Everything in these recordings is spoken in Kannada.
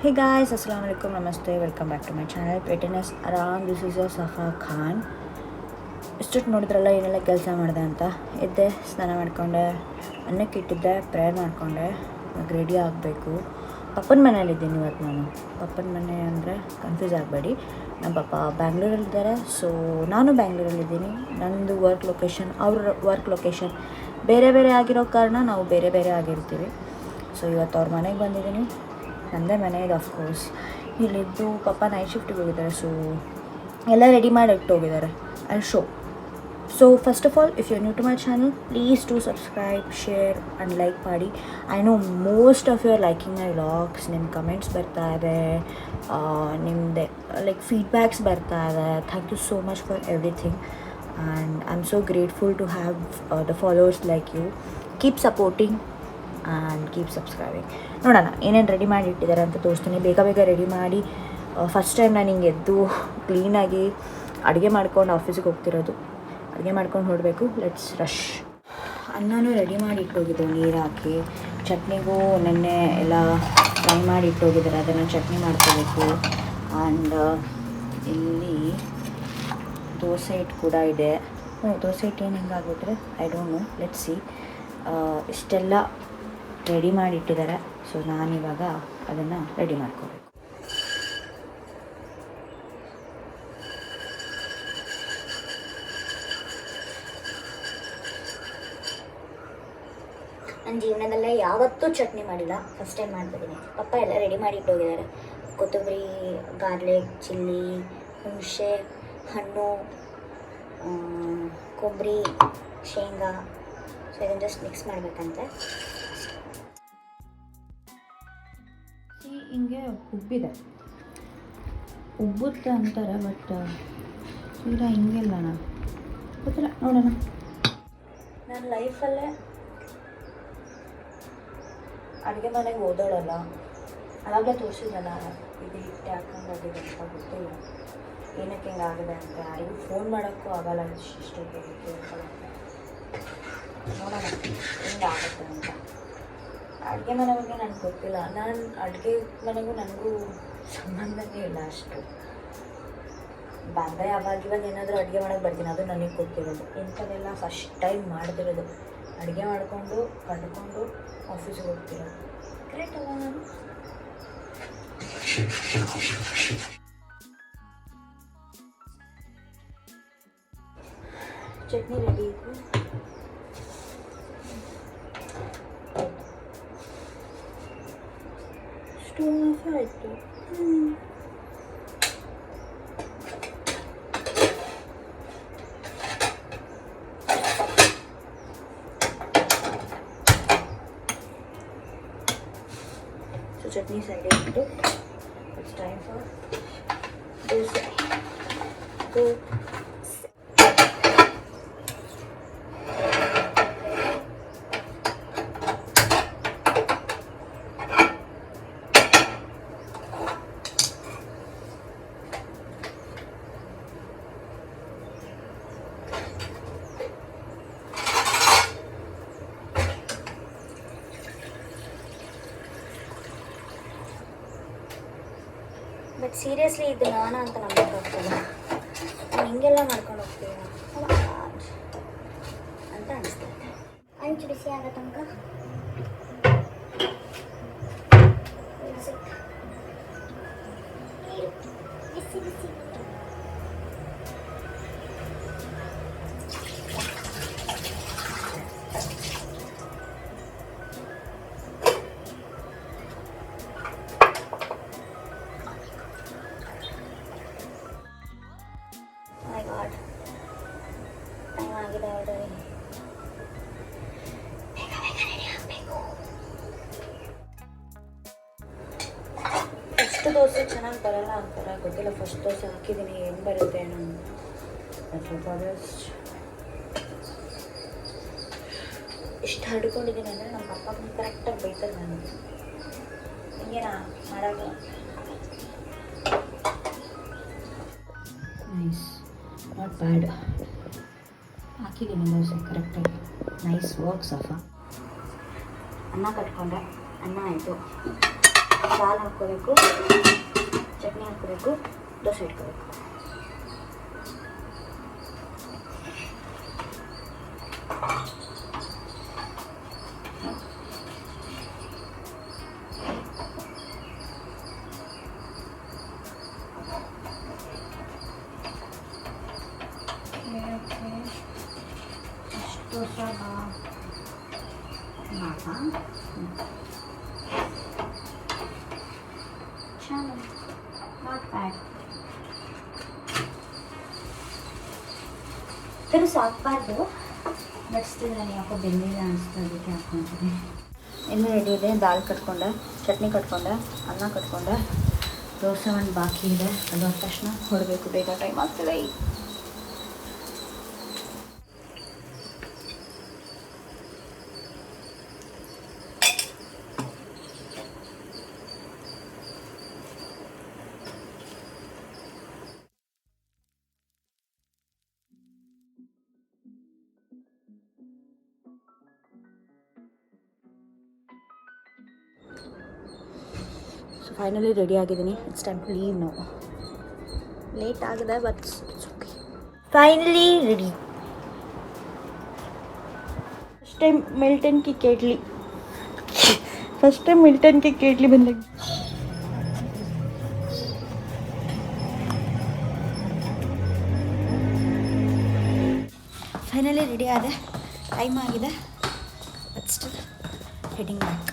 Hey guys, Assalamu alaikum, namaste, welcome back to my channel Prettiness Around. This is your Safa Khan. ಇಷ್ಟೊತ್ತು ನೋಡಿದ್ರಲ್ಲ ಏನೆಲ್ಲ ಕೆಲಸ ಮಾಡಿದೆ ಅಂತ. ಎದ್ದೆ, ಸ್ನಾನ ಮಾಡಿಕೊಂಡೆ, ಅನ್ನಕ್ಕೆ ಇಟ್ಟಿದ್ದೆ, ಪ್ರೇಯರ್ ಮಾಡಿಕೊಂಡೆ, ಇವಾಗ ರೆಡಿ ಆಗಬೇಕು. ಪಪ್ಪನ ಮನೇಲಿದ್ದೀನಿ ಇವತ್ತು ನಾನು. ಪಪ್ಪನ ಮನೆ ಅಂದರೆ ಕನ್ಫ್ಯೂಸ್ ಆಗಬೇಡಿ, ನಮ್ಮ ಪಪ್ಪ ಬ್ಯಾಂಗ್ಳೂರಲ್ಲಿದ್ದಾರೆ. ಸೊ ನಾನು ಬ್ಯಾಂಗ್ಳೂರಲ್ಲಿದ್ದೀನಿ. ನನ್ನದು ವರ್ಕ್ ಲೊಕೇಶನ್, ಅವ್ರ ವರ್ಕ್ ಲೊಕೇಶನ್ ಬೇರೆ ಬೇರೆ ಆಗಿರೋ ಕಾರಣ ನಾವು ಬೇರೆ ಬೇರೆ ಆಗಿರ್ತೀವಿ. ಸೊ ಇವತ್ತು ಅವ್ರ ಮನೆಗೆ ಬಂದಿದ್ದೀನಿ. ನನ್ನದೇ ಮನೆ ಇದೆ ಅಫ್ಕೋರ್ಸ್. ಇಲ್ಲಿದ್ದು ಪಪ್ಪ ನೈಟ್ ಶಿಫ್ಟಿಗೆ ಹೋಗಿದ್ದಾರೆ. ಸೊ ಎಲ್ಲ ರೆಡಿ ಮಾಡಿ ಇಟ್ಟೋಗಿದ್ದಾರೆ. I show. So first of all, if you new to my channel, please to subscribe, share and like ಮಾಡಿ. I know most of you are liking my vlogs. ನಿಮ್ಮ ಕಮೆಂಟ್ಸ್ ಬರ್ತಾ ಇದೆ, ನಿಮ್ಮದೇ ಲೈಕ್ ಫೀಡ್ಬ್ಯಾಕ್ಸ್ ಬರ್ತಾ ಇದೆ. Thank you so much for everything and I am so grateful to have the followers like you. Keep supporting and keep subscribing. ನೋಡೋಣ ಏನೇನು ರೆಡಿ ಮಾಡಿ ಇಟ್ಟಿದ್ದಾರೆ ಅಂತ ತೋರಿಸ್ತೀನಿ. ಬೇಗ ಬೇಗ ರೆಡಿ ಮಾಡಿ. ಫಸ್ಟ್ ಟೈಮ್ ನಾನು ಹಿಂಗೆ ಎದ್ದು ಕ್ಲೀನಾಗಿ ಅಡುಗೆ ಮಾಡ್ಕೊಂಡು ಆಫೀಸಿಗೆ ಹೋಗ್ತಿರೋದು. ಅಡುಗೆ ಮಾಡ್ಕೊಂಡು ಹೊರಡಬೇಕು. Let's rush. ಅನ್ನನೂ ರೆಡಿ ಮಾಡಿ ಇಟ್ಟೋಗಿದ್ದು ನೀರು ಹಾಕಿ. ಚಟ್ನಿಗೂ ನೆನ್ನೆ ಎಲ್ಲ ಫ್ರೈ ಮಾಡಿ ಇಟ್ಟೋಗಿದ್ದಾರೆ, ಅದನ್ನು ಚಟ್ನಿ ಮಾಡ್ಕೋಬೇಕು. ಆ್ಯಂಡ್ ಇಲ್ಲಿ ದೋಸೆ ಹಿಟ್ಟು ಕೂಡ ಇದೆ. ದೋಸೆ ಹಿಟ್ಟು ಏನು ಹಿಂಗಾಗ್ಬಿಟ್ರೆ I don't know, let's see. ಇಷ್ಟೆಲ್ಲ ರೆಡಿ ಮಾಡಿಟ್ಟಿದ್ದಾರೆ. ಸೊ ನಾನಿವಾಗ ಅದನ್ನು ರೆಡಿ ಮಾಡ್ಕೋಬೇಕು. ನನ್ನ ಜೀವನದಲ್ಲೇ ಯಾವತ್ತೂ ಚಟ್ನಿ ಮಾಡಿಲ್ಲ, ಫಸ್ಟ್ ಟೈಮ್ ಮಾಡ್ತಿದ್ದೀನಿ. ಪಪ್ಪ ಎಲ್ಲ ರೆಡಿ ಮಾಡಿ ಇಟ್ಟೋಗಿದ್ದಾರೆ. ಕೊತ್ತಂಬರಿ, ಗಾರ್ಲಿಕ್, ಚಿಲ್ಲಿ, ಹುಣಸೆ ಹಣ್ಣು, ಕೊಬ್ಬರಿ, ಶೇಂಗಾ. ಸೊ ಇದನ್ನು ಜಸ್ಟ್ ಮಿಕ್ಸ್ ಮಾಡಬೇಕಂತೆ. ಹಿಂಗೆ ಉಬ್ಬಿದೆ, ಉಬ್ಬುತ್ತೆ ಅಂತಾರೆ, ಬಟ್ ಈಗ ಹಿಂಗೆಲ್ಲ ಗೊತ್ತಿಲ್ಲ, ನೋಡೋಣ. ನನ್ನ ಲೈಫಲ್ಲೇ ಅಡುಗೆ ಮನೆಗೆ ಓದೋಳಲ್ಲ. ಆವಾಗಲೇ ತೋರಿಸಿದ್ನಲ್ಲ, ಇದು ಹಿಟ್ಟು ಹಾಕೊಂಡಾಗಿದೆ ಅಂತ ಗೊತ್ತಿಲ್ಲ ಏನಕ್ಕೆ ಹಿಂಗಾಗಿದೆ ಅಂತ. ಯಾರಿಗೂ ಫೋನ್ ಮಾಡೋಕ್ಕೂ ಆಗಲ್ಲ ಇಷ್ಟೊಂದು ನೋಡೋಣ ಹಿಂಗೆ ಆಗುತ್ತೆ ಅಂತ. ಅಡುಗೆ ಮನೆ ಬಗ್ಗೆ ನನಗೆ ಗೊತ್ತಿಲ್ಲ. ನಾನು ಅಡುಗೆ ಮನೆಗೂ ನನಗೂ ಸಂಬಂಧನೇ ಇಲ್ಲ ಅಷ್ಟು. ಬಂದರೆ ಇವಾಗ ಏನಾದರೂ ಅಡುಗೆ ಮಾಡೋಕ್ಕೆ ಬರ್ತೀನಿ, ಅದು ನನಗೆ ಗೊತ್ತಿರೋದು. ಇಂಥದ್ದೆಲ್ಲ ಫಸ್ಟ್ ಟೈಮ್ ಮಾಡ್ತಿರೋದು. ಅಡುಗೆ ಮಾಡಿಕೊಂಡು ಕಟ್ಕೊಂಡು ಆಫೀಸಿಗೆ ಹೋಗ್ತಿರೋದು. ಕರೆಕ್ಟ್ ಅಲ್ಲ ನಾನು? ಚಟ್ನಿ ರೆಡಿ ಇತ್ತು. ಸ್ಟೋವ್ ಆಫ್ ಆಯಿತು. ಸೊ ಚಟ್ನಿ ಸೈಡ್ ಇಟ್ಟು it's time for dosa. But seriously ಇದು ನಾನಾ ಅಂತ ನಂಬೋಕ್ಕಾಗ್ತದೆ. ನಾನು ಹಿಂಗೆಲ್ಲ ಮಾಡ್ಕೊಂಡು ಹೋಗ್ತೀವಿ ಅಂತ ಅನಿಸ್ತೈತೆ. ಹಂಚು ಬಿಸಿ ಆಗೋ ತನಕ ಬಿಸಿ ಬಿಸಿ. ಟೈಮ್ ಆಗಿದೆ ಆಲ್ರೆಡಿ. ಫಸ್ಟ್ ದೋಸೆ ಚೆನ್ನಾಗಿ ಬರೋಲ್ಲ ಅಂತಾರೆ, ಗೊತ್ತಿಲ್ಲ. ಫಸ್ಟ್ ದೋಸೆ ಹಾಕಿದ್ದೀನಿ, ಏನು ಬರುತ್ತೆ ಏನೋ. ಇಷ್ಟು ಹಡ್ಕೊಂಡಿದ್ದೀನಿ ಅಂದರೆ ನಮ್ಮ ಪಪ್ಪ ಕರೆಕ್ಟಾಗಿ ಬೈತಾರೆ ನಾನು. ಹಿಂಗೇನಾ ಮಾಡೋದು? Nice, not bad. ಹಾಕಿದ್ದೀನಿ ದೋಸೆ ಕರೆಕ್ಟಾಗಿ. Nice work Safa. ಅನ್ನ ಕಟ್ಕೊಂಡೆ, ಅನ್ನ ಆಯಿತು. ದಾಲ್ ಹಾಕ್ಕೋಬೇಕು, ಚಟ್ನಿ ಹಾಕ್ಕೋಬೇಕು, ದೋಸೆ ಇಟ್ಕೋಬೇಕು. ಅಷ್ಟು ಸಹ ಚೆನ್ನಾಗಿ ನಾಟ್ ಬ್ಯಾಡ್. ತಿರುಸು ಹಾಕ್ಬಾರ್ದು, ಬಟ್ ಸ್ಟಿಲ್ ನಾನು ಯಾಕೋ ಬೆಂದಿಲ್ಲ ಅನಿಸ್ತಾ ಅದಕ್ಕೆ ಹಾಕ್ಕೊತೀನಿ. ಇನ್ನೂ ರೆಡಿ ಇದೆ. ದಾಲ್ ಕಟ್ಕೊಂಡೆ, ಚಟ್ನಿ ಕಟ್ಕೊಂಡೆ, ಅನ್ನ ಕಟ್ಕೊಂಡೆ, ದೋಸೆ ಒಂದು ಬಾಕಿ ಇದೆ. ಅದು ಆದ ತಕ್ಷಣ ಹೊಡಬೇಕು, ಬೇಗ ಟೈಮ್ ಆಗ್ತದೆ. ಸೊ ಫೈನಲಿ ರೆಡಿ ಆಗಿದ್ದೀನಿ. It's time to leave no. Late ಆಗಿದೆ but it's okay. Finally ready. First time Milton ಕಿ ಕೇಟ್ಲಿ ಬಂದಾಗ ಫೈನಲಿ ರೆಡಿ ಆದೆ. ಟೈಮ್ ಆಗಿದೆ but still heading back.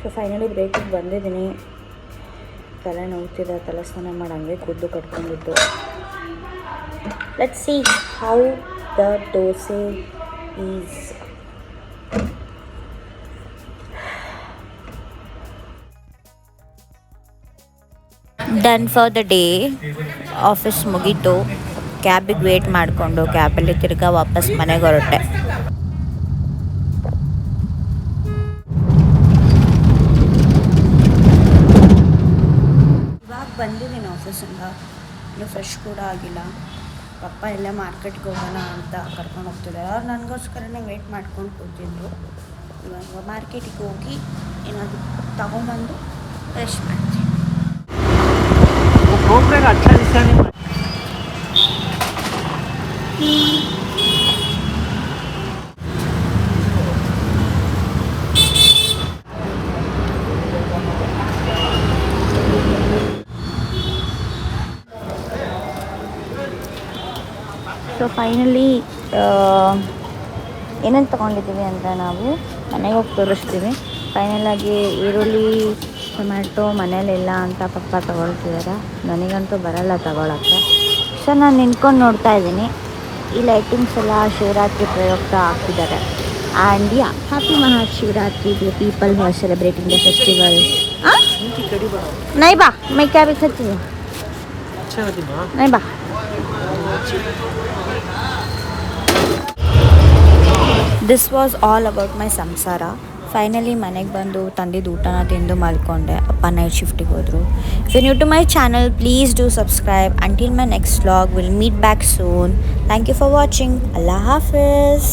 So finally ಬ್ರೇಕಿಗೆ ಬಂದಿದ್ದೀನಿ. ತಲೆ ನೋಡ್ತಿದ್ದೆ, ತಲೆ ಸ್ನಾನ ಮಾಡಿ ಹಂಗೆ ಕೂದಲು ಕಟ್ಕೊಂಡಿದ್ದು. Let's see how the dosa is. Done for the day. Office ಮುಗೀತು. ಕ್ಯಾಬಿಗೆ ವೇಟ್ ಮಾಡಿಕೊಂಡು ಕ್ಯಾಬಲ್ಲಿ ತಿರ್ಗಾ ವಾಪಸ್ ಮನೆಗೆ ಹೊರಟೆ. ಇವಾಗ ಬಂದಿದ್ದೀನಿ ಆಫೀಸಿಂದ. ಇನ್ನೂ ಫ್ರೆಶ್ ಕೂಡ ಆಗಿಲ್ಲ. ಪಪ್ಪ ಎಲ್ಲ ಮಾರ್ಕೆಟ್ಗೆ ಹೋಗೋಣ ಅಂತ ಕರ್ಕೊಂಡು ಹೋಗ್ತಿದ್ದಾರೆ. ಅವ್ರು ನನಗೋಸ್ಕರನೇ ವೇಟ್ ಮಾಡ್ಕೊಂಡು ಕೂತಿದ್ರು. ಇವಾಗ ಮಾರ್ಕೆಟಿಗೆ ಹೋಗಿ ಏನಾದರೂ ತಗೊಂಬಂದು ಫ್ರೆಶ್ ಮಾಡ್ತೀನಿ. ಸೊ ಫೈನಲಿ ಏನೇನು ತೊಗೊಂಡಿದ್ದೀವಿ ಅಂತ ನಾವು ಮನೆಗೆ ಹೋಗಿ ತೋರಿಸ್ತೀವಿ. ಫೈನಲಾಗಿ ಈರುಳ್ಳಿ, ಟೊಮ್ಯಾಟೊ ಮನೇಲಿಲ್ಲ ಅಂತ ಪಪ್ಪ ತೊಗೊಳ್ತಿದ್ದಾರೆ. ನನಗಂತೂ ಬರಲ್ಲ ತಗೊಳಕ್ಕೆ. ಸೊ ನಾನು ನಿಂತ್ಕೊಂಡು ನೋಡ್ತಾ ಇದ್ದೀನಿ. ಈ ಲೈಟಿಂಗ್ಸ್ ಎಲ್ಲ ಶಿವರಾತ್ರಿ ಪ್ರಯುಕ್ತ ಹಾಕ್ತಿದ್ದಾರೆ. And yeah, happy Mahashivaratri to people who are celebrating the festival. नहीं बा, मैं क्या भी खाती हूँ. नहीं बा. This was all about my ಸಂಸಾರ. ಫೈನಲಿ ಮನೆಗೆ ಬಂದು ತಂದಿದ್ದು ಊಟನ ತಿಂದು ಮಲ್ಕೊಂಡೆ. ಅಪ್ಪ ನೈಟ್ ಶಿಫ್ಟಿಗೆ ಹೋದರು. If you new to my channel, please do subscribe. Until my next vlog, will meet back soon. Thank you for watching. ಅಲ್ಲಾ ಹಾಫಿಸ್.